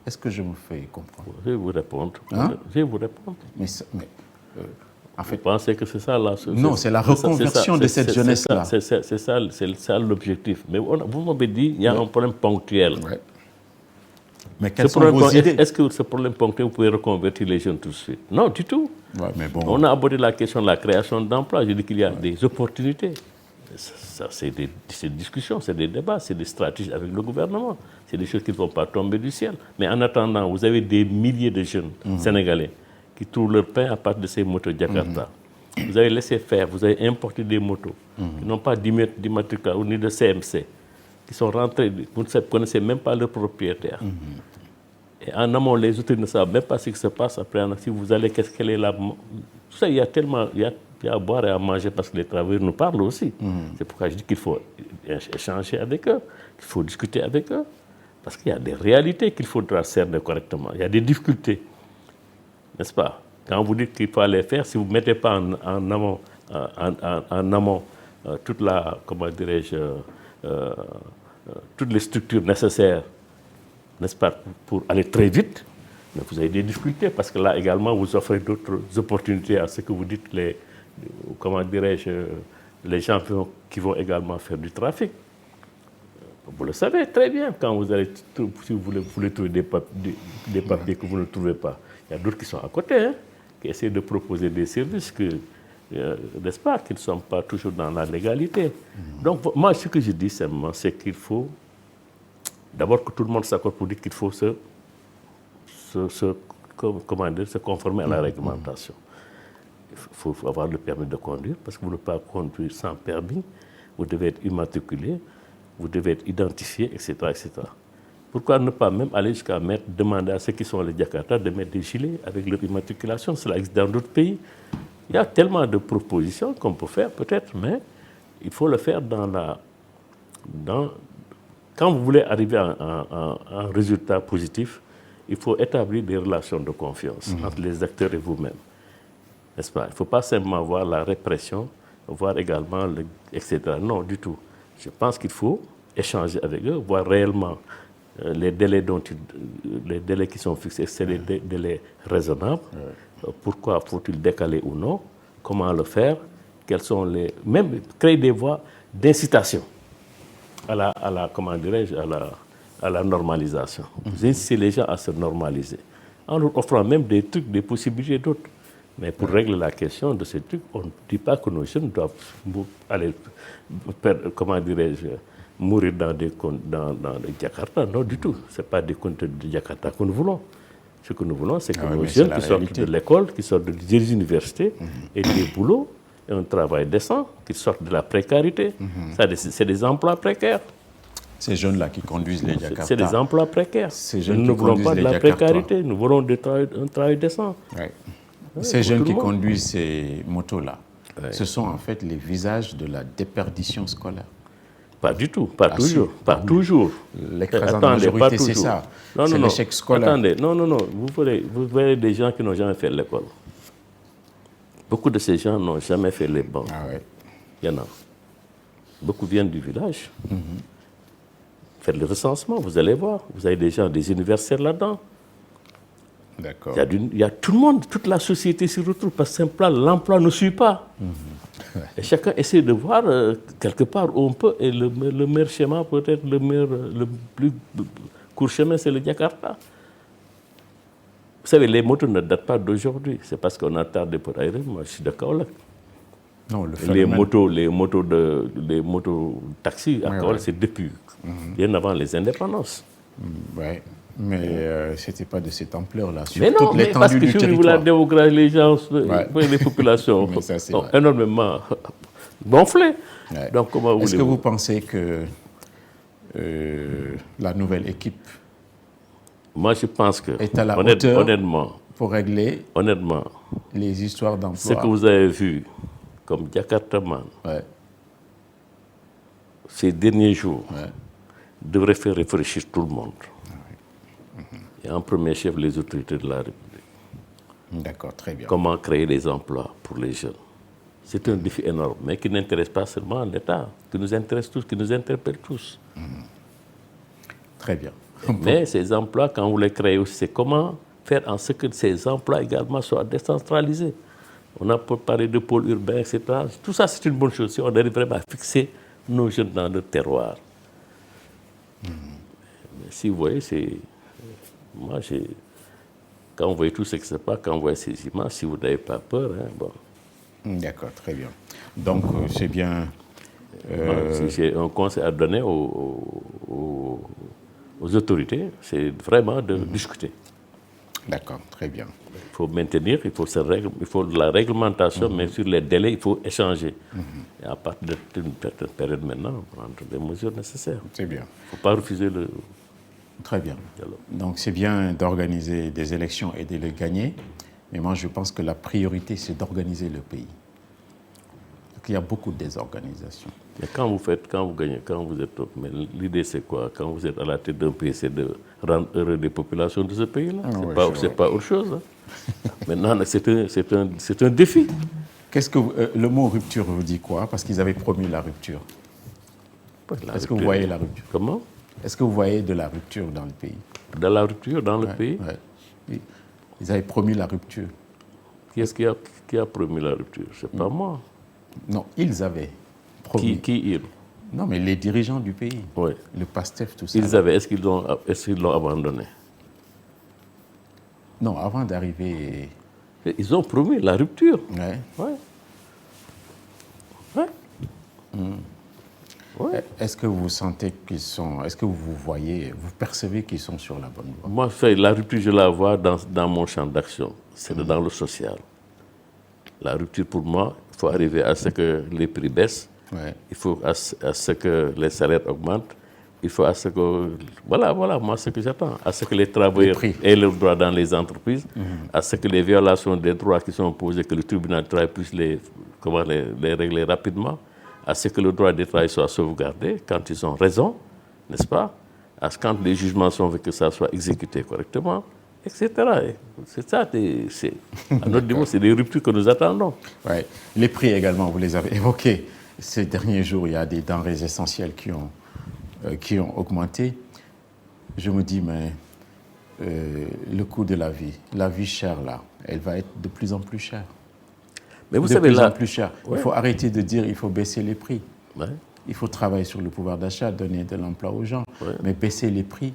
Est-ce que je me fais comprendre? Je vais vous répondre. Hein? Je vais vous répondre. En fait, vous pensez que c'est ça là? Non, c'est la reconversion de cette jeunesse-là. C'est ça l'objectif. Mais vous m'avez dit qu'il y a un problème ponctuel. Ouais. Mais quelles sont vos idées? Est-ce que ce problème ponctuel, vous pouvez reconvertir les jeunes tout de suite? Non, du tout. Ouais, mais bon. On a abordé la question de la création d'emplois. Je dis qu'il y a des opportunités. Ça, c'est des discussions, c'est des débats, c'est des stratégies avec le gouvernement. C'est des choses qui ne vont pas tomber du ciel. Mais en attendant, vous avez des milliers de jeunes sénégalais qui trouvent leur pain à partir de ces motos Jakarta. Vous avez laissé faire, vous avez importé des motos qui n'ont pas d'immatriculation ni de CMC, qui sont rentrés, vous ne connaissez même pas leurs propriétaires. Et en amont, les autorités ne savent même pas ce qui se passe. Après, si vous allez, quelle est la... Tout ça, il y a tellement... Il y a à boire et à manger parce que les travailleurs nous parlent aussi. C'est pourquoi je dis qu'il faut échanger avec eux, qu'il faut discuter avec eux. Parce qu'il y a des réalités qu'il faudra cerner correctement. Il y a des difficultés. N'est-ce pas? Quand vous dites qu'il faut les faire, si vous ne mettez pas en amont toute la, comment dirais-je, toutes les structures nécessaires, n'est-ce pas, pour aller très vite, mais vous avez des difficultés parce que là également vous offrez d'autres opportunités à ce que vous dites, comment dirais-je, les gens qui vont également faire du trafic. Vous le savez très bien, quand vous allez, si vous voulez trouver des papiers que vous ne trouvez pas. Il y a d'autres qui sont à côté, hein, qui essaient de proposer des services n'est-ce pas, qui ne sont pas toujours dans la légalité. Donc, moi, ce que je dis simplement, c'est qu'il faut d'abord que tout le monde s'accorde pour dire qu'il faut se conformer à la réglementation. Il faut avoir le permis de conduire, parce que vous ne pouvez pas conduire sans permis. Vous devez être immatriculé, vous devez être identifié, etc., etc. Pourquoi ne pas même aller jusqu'à demander à ceux qui sont les Jakarta de mettre des gilets avec leur immatriculation? Cela existe dans d'autres pays. Il y a tellement de propositions qu'on peut faire peut-être, mais il faut le faire quand vous voulez arriver à un résultat positif, il faut établir des relations de confiance entre les acteurs et vous-même. N'est-ce pas? Il ne faut pas simplement voir la répression, voir également, etc. Non, du tout. Je pense qu'il faut échanger avec eux, voir réellement les délais qui sont fixés, c'est des délais raisonnables. Pourquoi faut-il décaler ou non? Comment le faire? Quels sont même créer des voies. d'incitation comment dirais-je, à la normalisation. Vous incitez les gens à se normaliser, en leur offrant même des trucs, des possibilités d'autres. Mais pour régler la question de ces trucs, on ne dit pas que nos jeunes doivent aller, comment dirais-je, mourir dans des Jakarta. Non, du tout. Ce n'est pas des contenus de Jakarta que nous voulons. Ce que nous voulons, c'est que nos jeunes qui sortent de l'école, qui sortent des universités, aient des boulots, et un travail décent, qui sortent de la précarité. C'est des emplois précaires. Ces jeunes-là qui conduisent les Jakarta. C'est des emplois précaires. Nous ne voulons pas de la précarité, nous voulons un travail décent. Ouais. Ces jeunes qui conduisent ces motos-là, ce sont en fait les visages de la déperdition scolaire. Pas du tout, pas toujours, pas toujours. L'écrasante majorité, c'est ça. C'est l'échec scolaire. Attendez, non. Vous verrez des gens qui n'ont jamais fait l'école. Beaucoup de ces gens n'ont jamais fait les bancs. Ah ouais. Il y en a. Beaucoup viennent du village. Faites le recensement, vous allez voir. Vous avez des gens, des universitaires là-dedans. D'accord. Il y a tout le monde, toute la société s'y retrouve parce que simplement l'emploi ne suit pas. Et chacun essaie de voir quelque part où on peut. Et le meilleur schéma, peut-être le plus court chemin, c'est le Jakarta. Vous savez, les motos ne datent pas d'aujourd'hui. C'est parce qu'on a tardé pour arriver. Moi, je suis d'accord là. Non, les motos taxis à Kaolack, c'est depuis bien avant les indépendances. Oui, mais ce n'était pas de cette ampleur-là. Mais non, mais parce que si vous la démographie, les gens, les populations sont énormément gonflées. Ouais. Donc, comment est-ce que vous pensez que la nouvelle équipe moi, je pense que, est à la hauteur honnêtement, pour régler les histoires d'emploi? Ce que vous avez vu comme Jakartaman ces derniers jours devrait faire réfléchir tout le monde. Et en premier chef, les autorités de la République. D'accord, très bien. Comment créer des emplois pour les jeunes? C'est un défi énorme, mais qui n'intéresse pas seulement l'État, qui nous intéresse tous, qui nous interpelle tous. Très bien. Mais ces emplois, quand vous les créez aussi, c'est comment faire en sorte que ces emplois également soient décentralisés. On a parlé de pôles urbains, etc. Tout ça, c'est une bonne chose si on arrive vraiment à fixer nos jeunes dans le terroir. Mais si vous voyez, moi, quand vous voyez tout ce qui se passe, quand vous voyez ces images, si vous n'avez pas peur, bon. D'accord, très bien. Donc, c'est bien... Si j'ai un conseil à donner aux autorités, c'est vraiment de discuter. D'accord, très bien. Il faut maintenir, il faut de la réglementation, mais sur les délais, il faut échanger. Et à partir d'une certaine période maintenant, prendre les mesures nécessaires. C'est bien. Il ne faut pas refuser le... Très bien. Donc c'est bien d'organiser des élections et de les gagner, mais moi je pense que la priorité c'est d'organiser le pays. Il y a beaucoup de désorganisation. Mais quand vous gagnez, quand vous êtes top, mais l'idée c'est quoi? Quand vous êtes à la tête d'un pays, c'est de rendre heureux les populations de ce pays-là. C'est pas autre chose. Maintenant, c'est un défi. Qu'est-ce que le mot rupture vous dit quoi? Parce qu'ils avaient promis la rupture. Est-ce que vous voyez la rupture? Comment? Est-ce que vous voyez de la rupture dans le pays? De la rupture dans le pays? Oui. Ils avaient promis la rupture. Qui est-ce qui a promis la rupture? C'est pas moi. Non, ils avaient promis. Qui ils? Non, mais les dirigeants du pays. Oui. Le PASTEF, tout ça. Ils avaient. Est-ce qu'ils l'ont abandonné? Non, avant d'arriver... Ils ont promis la rupture. Ouais. Est-ce que vous sentez qu'ils sont... Est-ce que vous voyez, vous percevez qu'ils sont sur la bonne voie? Moi, la rupture, je la vois dans mon champ d'action. C'est dans le social. La rupture, pour moi, il faut arriver à ce que les prix baissent. Il faut à ce que les salaires augmentent. Il faut à ce que... Voilà, moi, ce que j'attends. À ce que les travailleurs aient leurs droits dans les entreprises. À ce que les violations des droits qui sont posées, que le tribunal du travail puisse les régler rapidement. À ce que le droit des travailleurs soit sauvegardé quand ils ont raison, n'est-ce pas? À ce que quand les jugements sont faits, que ça soit exécuté correctement, etc. C'est ça, à notre niveau, c'est des ruptures que nous attendons. Ouais. Les prix également, vous les avez évoqués. Ces derniers jours, il y a des denrées essentielles qui ont augmenté. Je me dis, mais le coût de la vie chère là, elle va être de plus en plus chère. Mais vous savez, de plus en plus cher. Il faut arrêter de dire il faut baisser les prix. il faut travailler sur le pouvoir d'achat, donner de l'emploi aux gens. Ouais. Mais baisser les prix,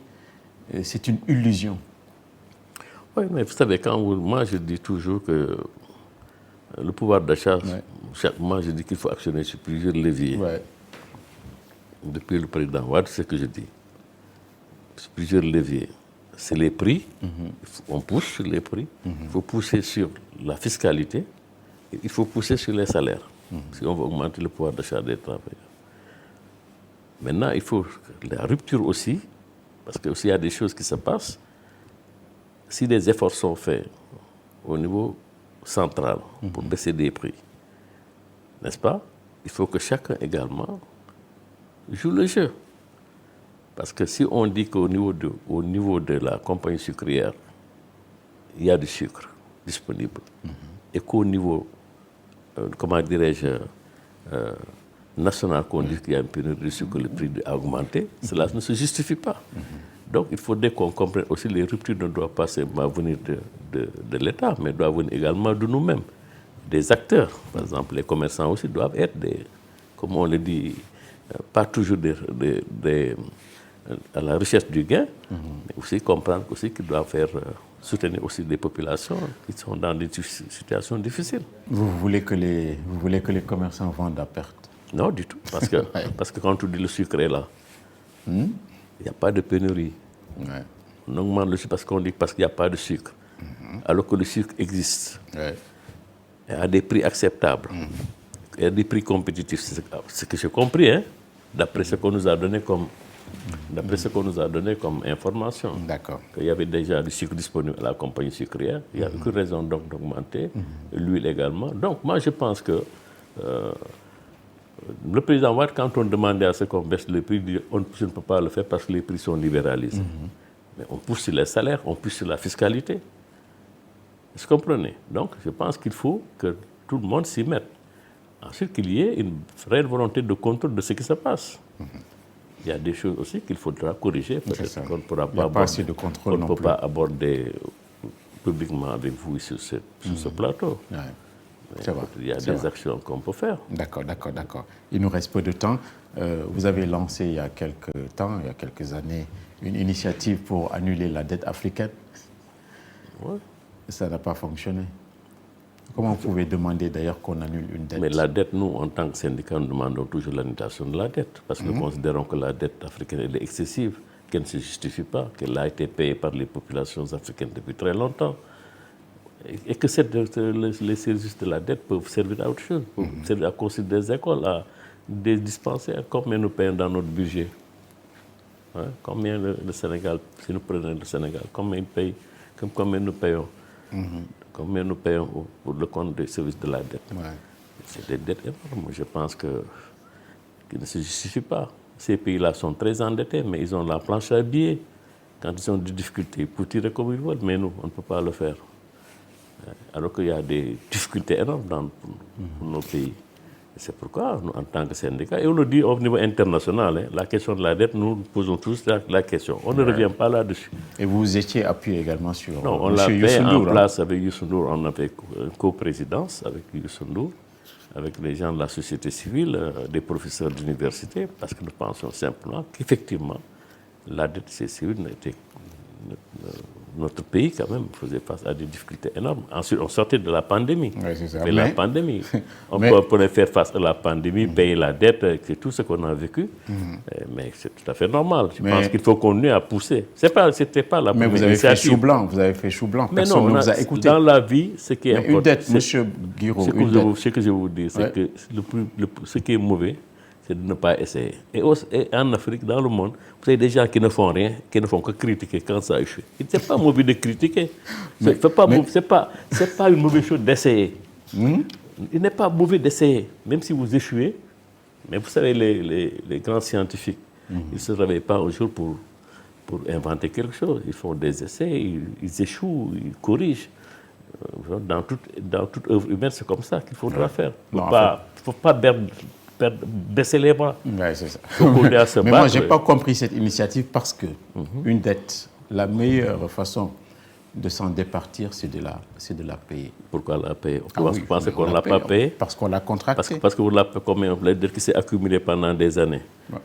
c'est une illusion. Oui, mais vous savez, moi je dis toujours que le pouvoir d'achat, moi je dis qu'il faut actionner sur plusieurs leviers. Ouais. Depuis le président Wade, c'est ce que je dis. Sur plusieurs leviers. C'est les prix, on pousse sur les prix, il faut pousser sur la fiscalité, il faut pousser sur les salaires, si on veut augmenter le pouvoir d'achat des travailleurs. Maintenant, il faut la rupture aussi, parce qu'il y a des choses qui se passent. Si des efforts sont faits au niveau central pour baisser des prix, n'est-ce pas? Il faut que chacun également joue le jeu. Parce que si on dit qu'au niveau de la compagnie sucrière, il y a du sucre disponible, et qu'au niveau, comment dirais-je, national, qu'on dit qu'il y a une pénurie de sucre, le prix a augmenté, cela ne se justifie pas. Donc il faudrait qu'on comprenne aussi que les ruptures ne doivent pas seulement venir de l'État, mais doivent venir également de nous-mêmes, des acteurs. Par exemple, les commerçants aussi doivent être comme on le dit, pas toujours à la recherche du gain, mais aussi comprendre aussi qu'ils doivent soutenir aussi des populations qui sont dans des situations difficiles. Vous voulez que les commerçants vendent à perte? Non, du tout. Parce que quand on dit le sucre est là, il n'y a pas de pénurie. Ouais. On augmente le sucre parce qu'il n'y a pas de sucre. Alors que le sucre existe. Ouais. Et à des prix acceptables. Et à des prix compétitifs. C'est ce que j'ai compris, hein, d'après ce qu'on nous a donné comme information. D'accord. Qu'il y avait déjà du sucre disponible à la compagnie sucrière. Il n'y a aucune raison donc d'augmenter. L'huile également. Donc moi je pense que le président Wade, quand on demandait à ce qu'on baisse les prix, dit je ne peux pas le faire parce que les prix sont libéralisés. Mais on pousse sur les salaires, on pousse sur la fiscalité. Vous comprenez? Donc je pense qu'il faut que tout le monde s'y mette. Ensuite qu'il y ait une réelle volonté de contrôle de ce qui se passe. Il y a des choses aussi qu'il faudra corriger. Peut-être qu'on ne pourra pas aborder, de contrôle on ne peut pas aborder publiquement avec vous sur ce plateau. Ouais. Il y a des actions qu'on peut faire. D'accord. Il nous reste peu de temps. Vous avez lancé il y a quelques années, une initiative pour annuler la dette africaine. Ouais. Ça n'a pas fonctionné. Comment vous pouvez demander d'ailleurs qu'on annule une dette? Mais la dette, nous, en tant que syndicat, nous demandons toujours l'annulation de la dette. Parce que nous considérons que la dette africaine elle est excessive, qu'elle ne se justifie pas, qu'elle a été payée par les populations africaines depuis très longtemps. Et que les services de la dette peuvent servir à autre chose, peuvent servir à construire des écoles, à des dispensaires. Combien nous payons dans notre budget? Hein? Combien le Sénégal, si nous prenons le Sénégal, combien nous payons? Combien nous payons pour le compte des services de la dette? Ouais. C'est des dettes énormes, je pense qui ne se justifient pas. Ces pays-là sont très endettés, mais ils ont la planche à billets. Quand ils ont des difficultés, pour tirer comme ils veulent, mais nous, on ne peut pas le faire. Alors qu'il y a des difficultés énormes dans nos pays. C'est pourquoi, nous, en tant que syndicat, et on le dit au niveau international, hein, la question de la dette, nous posons tous la question. On ne revient pas là-dessus. Et vous étiez appuyé également sur non, on l'a fait en place avec Youssou Ndour. On avait une coprésidence avec Youssou Ndour, avec les gens de la société civile, des professeurs d'université, parce que nous pensons simplement qu'effectivement, la dette civile n'était... Notre pays, quand même, faisait face à des difficultés énormes. Ensuite, on sortait de la pandémie. Oui, c'est ça. La pandémie. On pouvait faire face à la pandémie, payer la dette, c'est tout ce qu'on a vécu. Mais c'est tout à fait normal. Je pense qu'il faut continuer à pousser. C'était pas la première Mais vous avez fait chou blanc. Mais non, ne vous a écouté. Dans la vie, ce qui est important... Une dette, M. Guiraud, ce que je vous dis, c'est que ce qui est mauvais, c'est de ne pas essayer. Et en Afrique, dans le monde, vous avez des gens qui ne font rien, qui ne font que critiquer quand ça échoue. Ce n'est pas mauvais de critiquer. Ce n'est pas une mauvaise chose d'essayer. Il n'est pas mauvais d'essayer, même si vous échouez. Mais vous savez, les grands scientifiques, ils ne se réveillent pas un jour pour inventer quelque chose. Ils font des essais, ils échouent, ils corrigent. Dans toute œuvre humaine, c'est comme ça qu'il faudra faire. Il ne faut pas baisser les bras. Ouais, c'est ça. Mais moi, je n'ai pas compris cette initiative parce que une dette, la meilleure façon de s'en départir, c'est de la payer. Pourquoi la payer? Oui, Vous pensez qu'on ne l'a pas payé? Parce qu'on l'a contracté. Parce que vous l'avez combien? La dette qui s'est accumulée pendant des années. Ouais.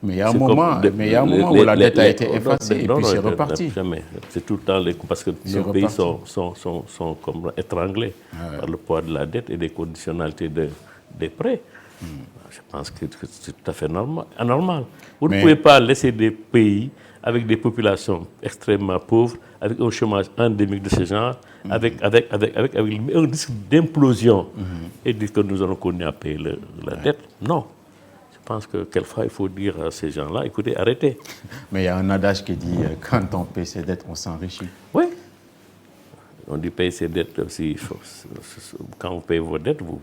Mais il y a un moment, où la dette a été effacée et puis c'est reparti. Jamais. C'est tout le temps parce que nos pays sont comme étranglés par le poids de la dette et des conditionnalités des prêts. Je pense que c'est tout à fait anormal. Vous ne pouvez pas laisser des pays avec des populations extrêmement pauvres, avec un chômage endémique de ce genre, avec un risque d'implosion, et dire que nous allons continuer à payer la dette. Non. Je pense que quelquefois, il faut dire à ces gens-là, écoutez, arrêtez. Mais il y a un adage qui dit, quand on paye ses dettes, on s'enrichit. Oui. On dit payer ses dettes aussi. Quand vous payez vos dettes, vous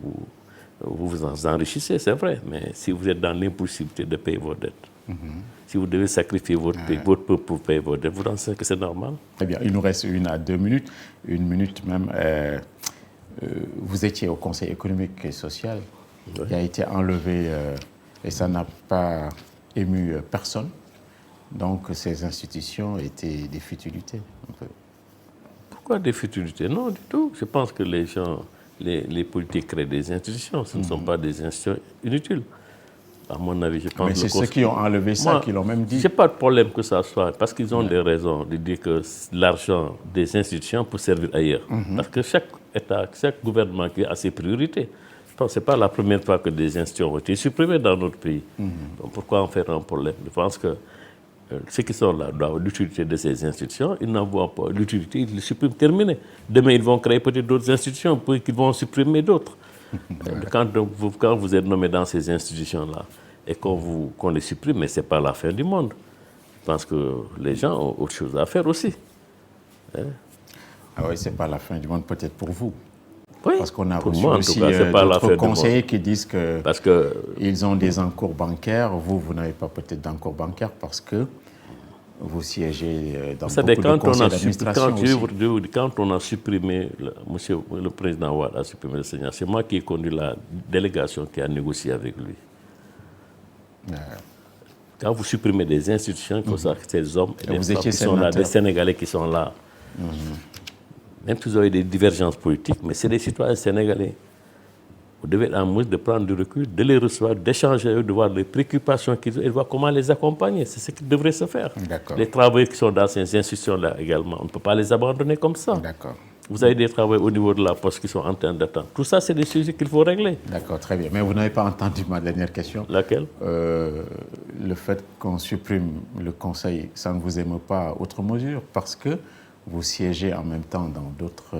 vous enrichissez, c'est vrai. Mais si vous êtes dans l'impossibilité de payer vos dettes, si vous devez sacrifier votre peuple pour payer vos dettes, vous pensez que c'est normal? Très bien. Il nous reste 1 à 2 minutes. 1 minute même. Vous étiez au Conseil économique et social qui a été enlevé et ça n'a pas ému personne. Donc ces institutions étaient des futilités. Pourquoi des futilités? Non, du tout. Je pense que les gens, les politiques créent des institutions. Ce ne sont pas des institutions inutiles. À mon avis, je pense. Mais c'est ceux qui ont enlevé ça qui l'ont même dit. Je n'ai pas de problème que ça soit, parce qu'ils ont des raisons de dire que l'argent des institutions peut servir ailleurs. Parce que chaque État, chaque gouvernement qui a ses priorités. Je pense que ce n'est pas la première fois que des institutions ont été supprimées dans notre pays. Donc pourquoi en faire un problème? Je pense que ceux qui sont là doivent l'utilité de ces institutions. Ils n'en voient pas l'utilité, ils les suppriment, terminé. Demain, ils vont créer peut-être d'autres institutions, puis qu'ils vont supprimer d'autres. Quand vous êtes nommé dans ces institutions-là et qu'on les supprime, mais ce n'est pas la fin du monde. Je pense que les gens ont autre chose à faire aussi. Ah oui, ce n'est pas la fin du monde, peut-être pour vous. Oui, parce qu'on a pour reçu moi, aussi d'autres conseillers qui disent qu'ils ont des encours bancaires. Vous n'avez pas peut-être d'encours bancaires parce que vous siégez dans beaucoup de conseils d'administration aussi. Quand on a supprimé, monsieur le président Ouad a supprimé le Seigneur, c'est moi qui ai conduit la délégation qui a négocié avec lui. Quand vous supprimez des institutions, il faut savoir que ces hommes et des femmes qui sont là, des Sénégalais qui sont là, même si vous avez des divergences politiques, mais c'est des citoyens sénégalais. Vous devez être en mesure de prendre du recul, de les recevoir, d'échanger avec eux, de voir les préoccupations qu'ils ont et de voir comment les accompagner. C'est ce qui devrait se faire. Les travailleurs qui sont dans ces institutions-là également, on ne peut pas les abandonner comme ça. Vous avez des travailleurs au niveau de la poste qui sont en train d'attendre. Tout ça, c'est des sujets qu'il faut régler. D'accord, très bien. Mais vous n'avez pas entendu ma dernière question. Laquelle? Le fait qu'on supprime le conseil, ça ne vous émeut pas outre mesure parce que vous siégez en même temps dans d'autres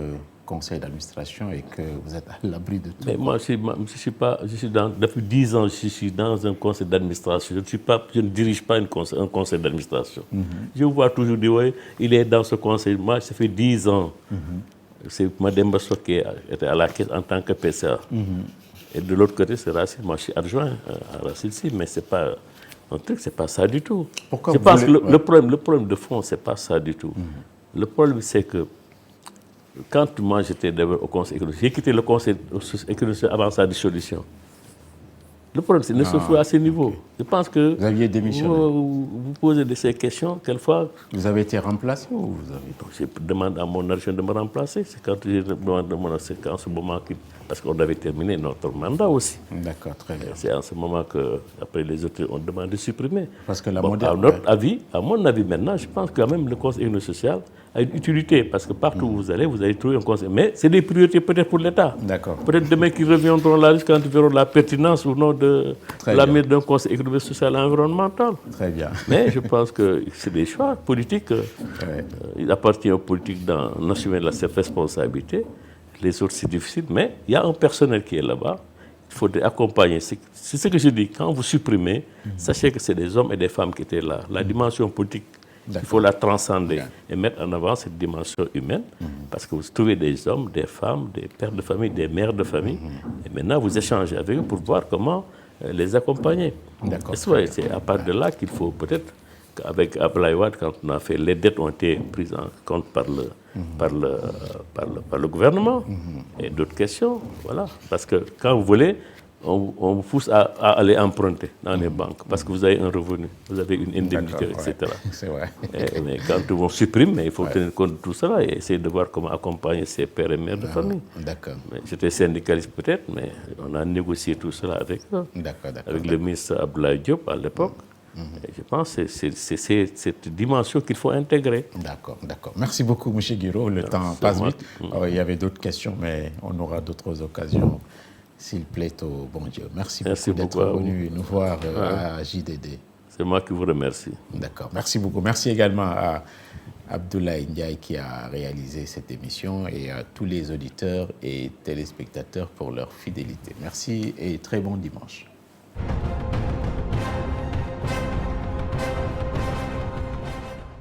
conseils d'administration et que vous êtes à l'abri de tout. Mais moi, depuis 10 ans, je suis dans un conseil d'administration. Je ne dirige pas un conseil d'administration. Je vois toujours dire, oui, il est dans ce conseil. Moi, ça fait 10 ans. C'est Mme Basso qui était à la caisse en tant que PCA. Et de l'autre côté, c'est Racine. Moi, je suis adjoint à Racine, mais ce n'est pas un truc, ce n'est pas ça du tout. Je pense que le problème de fond, ce n'est pas ça du tout. Le problème, c'est que quand moi j'étais au Conseil économique, j'ai quitté le Conseil économique avant sa dissolution. Le problème, c'est ne se fait à ce niveau. Je pense que vous aviez démissionné. Vous posez de ces questions, quelquefois. Vous avez été remplacé ou vous avez... Je demande à mon argent de me remplacer. C'est quand je demande à mon argent, en ce moment, parce qu'on avait terminé notre mandat aussi. D'accord, très bien. C'est en ce moment qu'après les autres, on demande de supprimer. Parce que à mon avis maintenant, je pense que quand même le Conseil économique et social a une utilité, parce que partout où vous allez trouver un conseil. Mais c'est des priorités peut-être pour l'État. D'accord. Peut-être demain qu'ils reviendront là quand ils verront la pertinence ou non de la mise d'un Conseil économique, social et environnemental. Très bien. Mais je pense que c'est des choix politiques. Il appartient aux politiques d'assumer cette responsabilité. Les autres, c'est difficile, mais il y a un personnel qui est là-bas. Il faut accompagner. C'est ce que je dis. Quand vous supprimez, sachez que c'est des hommes et des femmes qui étaient là. La dimension politique, il faut la transcender et mettre en avant cette dimension humaine, parce que vous trouvez des hommes, des femmes, des pères de famille, des mères de famille, et maintenant vous échangez avec eux pour voir comment les accompagner. C'est à part de là qu'il faut peut-être, avec Abdoulaye Wade, quand on a fait, les dettes ont été prises en compte par le gouvernement et d'autres questions. Voilà. Parce que quand vous voulez on vous pousse à aller emprunter dans les banques parce que vous avez un revenu, vous avez une indemnité, etc. Ouais, c'est vrai. Mais quand on supprime, il faut tenir compte de tout cela et essayer de voir comment accompagner ces pères et mères de famille. D'accord. J'étais syndicaliste peut-être, mais on a négocié tout cela avec eux, avec le ministre Abdoulaye Diop à l'époque. Et je pense que c'est cette dimension qu'il faut intégrer. D'accord. Merci beaucoup, M. Guiraud. Le temps passe vite. Il y avait d'autres questions, mais on aura d'autres occasions, s'il plaît au bon Dieu. Merci beaucoup d'être venu nous voir à JDD. C'est moi qui vous remercie. D'accord. Merci beaucoup. Merci également à Abdoulaye Ndiaye qui a réalisé cette émission et à tous les auditeurs et téléspectateurs pour leur fidélité. Merci et très bon dimanche.